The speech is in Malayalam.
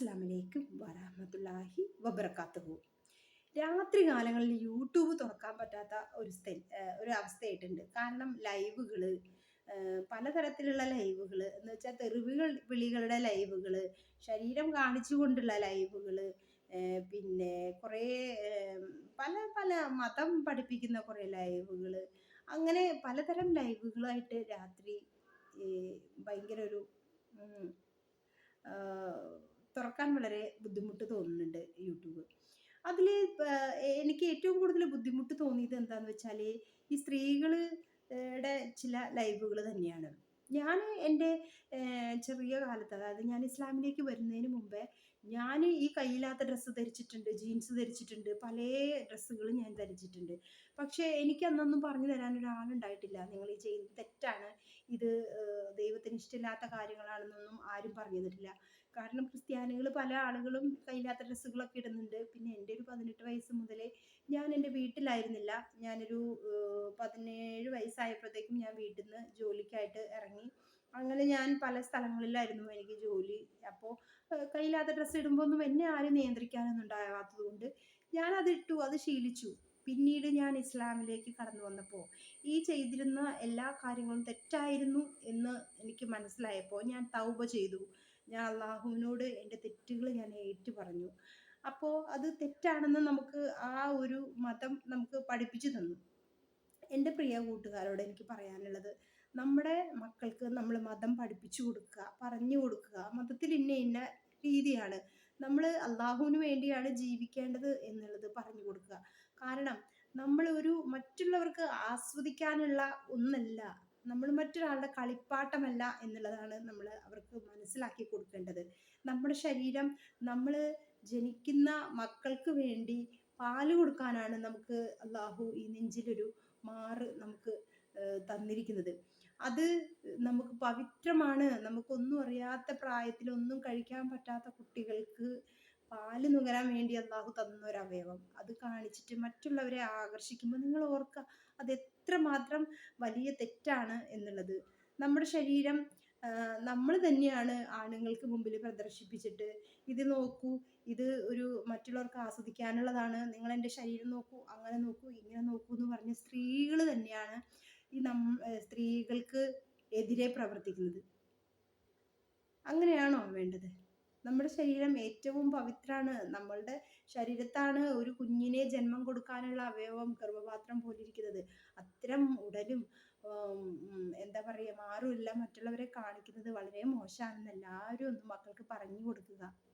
അസ്സലാമലൈക്കും വറഹ്മത്തുള്ളാഹി വബറകാതുഹു. രാത്രി കാലങ്ങളിൽ യൂട്യൂബ് തുറക്കാൻ പറ്റാത്ത ഒരു അവസ്ഥയായിട്ടുണ്ട്. കാരണം ലൈവുകൾ, പലതരത്തിലുള്ള ലൈവുകൾ എന്ന് വെച്ചാൽ വിളികളുടെ ലൈവുകൾ, ശരീരം കാണിച്ചുകൊണ്ടുള്ള ലൈവുകൾ, പിന്നെ കുറേ പല പല മതം പഠിപ്പിക്കുന്ന കുറേ ലൈവുകൾ, അങ്ങനെ പലതരം ലൈവുകളായിട്ട് രാത്രി ഭയങ്കര ഒരു തുറക്കാൻ വളരെ ബുദ്ധിമുട്ട് തോന്നുന്നുണ്ട് യൂട്യൂബ്. അതിൽ എനിക്ക് ഏറ്റവും കൂടുതൽ ബുദ്ധിമുട്ട് തോന്നിയത് എന്താണെന്ന് വെച്ചാൽ ഈ സ്ത്രീകളുടെ ചില ലൈവുകൾ തന്നെയാണ്. ഞാൻ എൻ്റെ ചെറിയ കാലത്ത്, അതായത് ഞാൻ ഇസ്ലാമിലേക്ക് വരുന്നതിന് മുമ്പേ, ഞാൻ ഈ കയ്യില്ലാത്ത ഡ്രസ്സ് ധരിച്ചിട്ടുണ്ട്, ജീൻസ് ധരിച്ചിട്ടുണ്ട്, പല ഡ്രസ്സുകളും ഞാൻ ധരിച്ചിട്ടുണ്ട്. പക്ഷേ എനിക്ക് അന്നൊന്നും പറഞ്ഞു തരാൻ ഒരാളുണ്ടായിട്ടില്ല. നിങ്ങൾ ഈ ചെയ്യുന്നത് തെറ്റാണ്, ഇത് ദൈവത്തിന് ഇഷ്ടമില്ലാത്ത കാര്യങ്ങളാണെന്നൊന്നും ആരും പറഞ്ഞു തന്നിട്ടില്ല. കാരണം ക്രിസ്ത്യാനികൾ പല ആളുകളും കയ്യില്ലാത്ത ഡ്രസ്സുകളൊക്കെ ഇടുന്നുണ്ട്. പിന്നെ എൻ്റെ ഒരു 18 വയസ്സ് മുതലേ ഞാൻ എൻ്റെ വീട്ടിലായിരുന്നില്ല. ഞാനൊരു 17 വയസ്സായപ്പോഴത്തേക്കും ഞാൻ വീട്ടിൽ നിന്ന് ജോലിക്കായിട്ട് ഇറങ്ങി. അങ്ങനെ ഞാൻ പല സ്ഥലങ്ങളിലായിരുന്നു എനിക്ക് ജോലി. അപ്പോൾ കയ്യില്ലാത്ത ഡ്രസ്സ് ഇടുമ്പോൾ ഒന്നും എന്നെ ആരും നിയന്ത്രിക്കാനൊന്നും ഉണ്ടാകാത്തത് കൊണ്ട് ഞാനതിട്ടു, അത് ശീലിച്ചു. പിന്നീട് ഞാൻ ഇസ്ലാമിലേക്ക് കടന്നു വന്നപ്പോൾ ഈ ചെയ്തിരുന്ന എല്ലാ കാര്യങ്ങളും തെറ്റായിരുന്നു എന്ന് എനിക്ക് മനസ്സിലായപ്പോൾ ഞാൻ തൗബ ചെയ്തു. ഞാൻ അള്ളാഹുവിനോട് എൻ്റെ തെറ്റുകൾ ഞാൻ ഏറ്റു പറഞ്ഞു. അപ്പോൾ അത് തെറ്റാണെന്ന് നമുക്ക് ആ ഒരു മതം നമുക്ക് പഠിപ്പിച്ചു തന്നു. എൻ്റെ പ്രിയ കൂട്ടുകാരോട് എനിക്ക് പറയാനുള്ളത്, നമ്മുടെ മക്കൾക്ക് നമ്മൾ മതം പഠിപ്പിച്ചു കൊടുക്കുക, പറഞ്ഞു കൊടുക്കുക. മതത്തിൽ ഇന്ന ഇന്ന രീതിയാണ്, നമ്മൾ അള്ളാഹുവിന് വേണ്ടിയാണ് ജീവിക്കേണ്ടത് എന്നുള്ളത് പറഞ്ഞു കൊടുക്കുക. കാരണം നമ്മൾ മറ്റുള്ളവർക്ക് ആസ്വദിക്കാനുള്ള ഒന്നല്ല, നമ്മൾ മറ്റൊരാളുടെ കളിപ്പാട്ടമല്ല എന്നുള്ളതാണ് നമ്മൾ അവർക്ക് മനസ്സിലാക്കി കൊടുക്കേണ്ടത്. നമ്മുടെ ശരീരം നമ്മൾ ജനിക്കുന്ന മക്കൾക്ക് വേണ്ടി പാല് കൊടുക്കാനാണ് നമുക്ക് അള്ളാഹു ഈ നെഞ്ചിലൊരു മാറ് നമുക്ക് തന്നിരിക്കുന്നത്. അത് നമുക്ക് പവിത്രമാണ്. നമുക്കൊന്നും അറിയാത്ത പ്രായത്തിൽ ഒന്നും കഴിക്കാൻ പറ്റാത്ത കുട്ടികൾക്ക് പാല് നുകരാൻ വേണ്ടി അള്ളാഹു തന്ന ഒരു അവയവം, അത് കാണിച്ചിട്ട് മറ്റുള്ളവരെ ആകർഷിക്കുമ്പോൾ നിങ്ങൾ ഓർക്കുക അത് എത്രമാത്രം വലിയ തെറ്റാണ് എന്നുള്ളത്. നമ്മുടെ ശരീരം നമ്മൾ തന്നെയാണ് ആണുങ്ങൾക്ക് മുമ്പിൽ പ്രദർശിപ്പിച്ചിട്ട്, ഇത് നോക്കൂ, ഇത് മറ്റുള്ളവർക്ക് ആസ്വദിക്കാനുള്ളതാണ്, നിങ്ങൾ എൻ്റെ ശരീരം നോക്കൂ, അങ്ങനെ നോക്കൂ, ഇങ്ങനെ നോക്കൂ എന്ന് പറഞ്ഞ് സ്ത്രീകൾ തന്നെയാണ് ഈ സ്ത്രീകൾക്ക് എതിരെ പ്രവർത്തിക്കുന്നത്. അങ്ങനെയാണോ വേണ്ടത്? നമ്മുടെ ശരീരം ഏറ്റവും പവിത്രാണ്. നമ്മളുടെ ശരീരത്താണ് ഒരു കുഞ്ഞിനെ ജന്മം കൊടുക്കാനുള്ള അവയവം, ഗർഭപാത്രം പോലിരിക്കുന്നത്. അത്തരം ഉടലും എന്താ പറയുക, മാറുമില്ല മറ്റുള്ളവരെ കാണിക്കുന്നത് വളരെ മോശമാണെന്ന് എല്ലാവരും ഒന്ന് മക്കൾക്ക് പറഞ്ഞു കൊടുക്കുക.